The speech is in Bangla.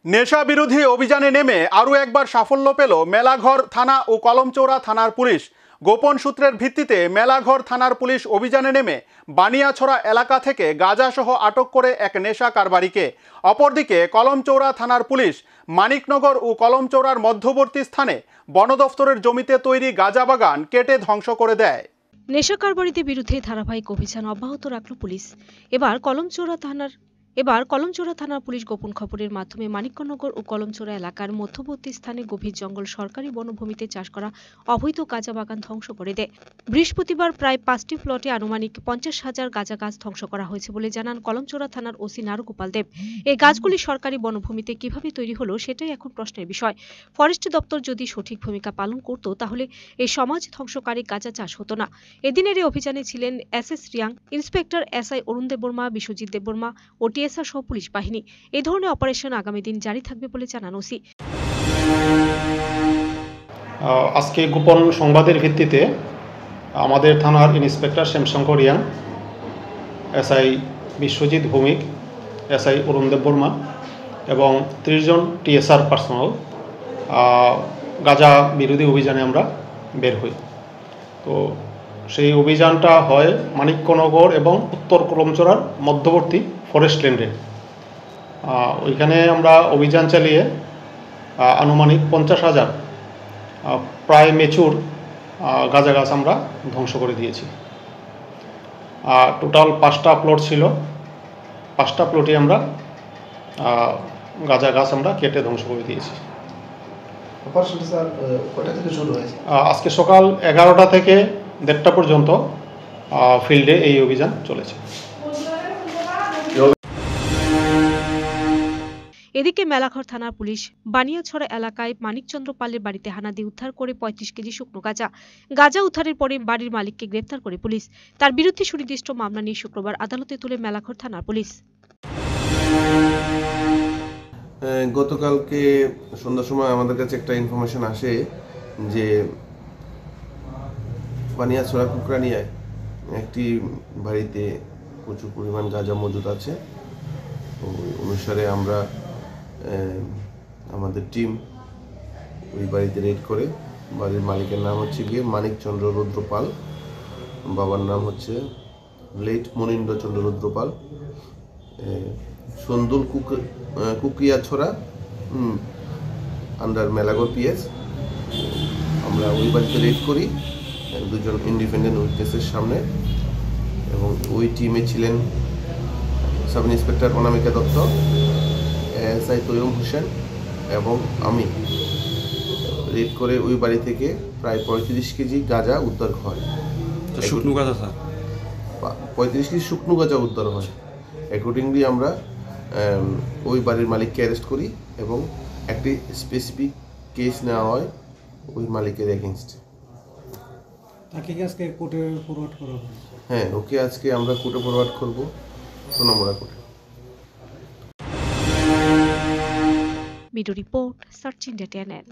নেশা বিরোধী অভিযানে নেমে আরও একবার সাফল্য পেল মেলাঘর থানা ও কলমচৌড়া থানার পুলিশ। গোপন সূত্রের ভিত্তিতে মেলাঘর থানার পুলিশ অভিযানে নেমে বানিয়াছড়া এলাকা থেকে গাঁজাসহ আটক করে এক নেশা কারবারিকে। অপরদিকে কলমচৌড়া থানার পুলিশ মানিকনগর ও কলমচৌড়ার মধ্যবর্তী স্থানে বন দফতরের জমিতে তৈরি গাঁজা বাগান কেটে ধ্বংস করে দেয়। নেশা কারবারিদের বিরুদ্ধে ধারাবাহিক অভিযান অব্যাহত রাখল পুলিশ। এবার কলমচৌড়া থানার পুলিশ গোপন খবরের মাধ্যমে মানিকনগর ও কলমচৌড়া এলাকার মধ্যবর্তী স্থানে গভীর জঙ্গল সরকারি বনভূমিতে চাষ করা অবৈধ গাঁজা বাগান ধ্বংস করে দেয়। বৃহস্পতিবার প্রায় 5টি প্লটে আনুমানিক 50,000 গাঁজা গাছ ধ্বংস করা হয়েছে বলে জানান কলমচৌড়া থানার ওসি নারুগোপাল দেব। এই গাছগুলি সরকারি বনভূমিতে কিভাবে তৈরি হলো সেটাই এখন প্রশ্নের বিষয়। ফরেস্ট দপ্তর যদি সঠিক ভূমিকা পালন করত তাহলে এই সমাজ ধ্বংসকারী গাঁজা চাষ হতো না। এদিনের এই অভিযানে ছিলেন SS Reang, inspector SI Arun Debbarma, Biswajit Debbarma ও টিএসআর সহ পুলিশ বাহিনী। এই ধরনের অপারেশন আগামী দিন জারি থাকবে বলে জানান ওসি। আজকে গোপন সংবাদের ভিত্তিতে আমাদের থানার inspector Shyamshankar Reang, SI Biswajit Bhowmik, SI Arun Debbarma এবং 30 জন টিএসআর পার্সোনাল গাঁজা বিরোধী অভিযানে আমরা বের হই। তো সেই অভিযানটা হয় মানিকনগর এবং উত্তর কলমচৌড়ার মধ্যবর্তী ফরেস্ট ল্যান্ডে। ওইখানে আমরা অভিযান চালিয়ে আনুমানিক 50,000 প্রায় মেচুর গাঁজা গাছ আমরা ধ্বংস করে দিয়েছি। টোটাল 5টা প্লট ছিল, 5টা প্লটে আমরা গাঁজা গাছ আমরা কেটে ধ্বংস করে দিয়েছি। আজকে সকাল 11টা থেকে 1:30 পর্যন্ত ফিল্ডে এই অভিযান চলেছে। এদিকে মেলাঘর থানার পুলিশ বানিয়াছড়া এলাকায় মানিকচন্দ্র পালের বাড়িতে হানা দিয়ে উদ্ধার করে 35 কেজি শুকনো গাঁজা উদ্ধারের পরে বাড়ির মালিককে গ্রেফতার করে পুলিশ। তার বিরুদ্ধে সুনির্দিষ্ট মামলা নিয়ে শুক্রবার আদালতে তুলে মেলাঘর থানার পুলিশ। গতকালকে সন্ধ্যার সময় আমাদের কাছে একটা ইনফরমেশন আসে যে বানিয়াছড়া কুকরানিয়ায় একটি বাড়িতে প্রচুর পরিমাণ গাঁজা মজুদ আছে। ওই অনুসারে আমরা আমাদের টিম ওই বাড়িতে রেড করে, বাড়ির মালিকের নাম হচ্ছে গিয়ে মানিকচন্দ্র রুদ্রপাল, বাবার নাম হচ্ছে লেট মনীন্দ্রচন্দ্র রুদ্রপাল, সন্দুল কুকিয়াছড়া আন্ডার মেলাঘর পিএস। আমরা ওই বাড়িতে রেড করি 2 জন ইন্ডিপেন্ডেন্ট উইটনেসের সামনে, এবং ওই টিমে ছিলেন সাব ইন্সপেক্টর অনামিকা দত্ত, এসআই তৈয়ব হোসেন এবং আমি। রেড করে ওই বাড়ি থেকে প্রায় 35 কেজি গাঁজা উদ্ধার হয়। শুকনো গাঁজা স্যার 35 কেজি শুকনো গাঁজা উদ্ধার হয়। অ্যাকর্ডিংলি আমরা ওই বাড়ির মালিককে অ্যারেস্ট করি এবং একটি স্পেসিফিক কেস নেওয়া হয় ওই মালিকের এগেনস্টে। তাকে কি আজকে কোর্টে ফরওয়ার্ড করা হবে? হ্যাঁ, ওকে আজকে আমরা কোর্টে ফরওয়ার্ড করব, সোনামুড়া কোর্টে। Video report search India channel.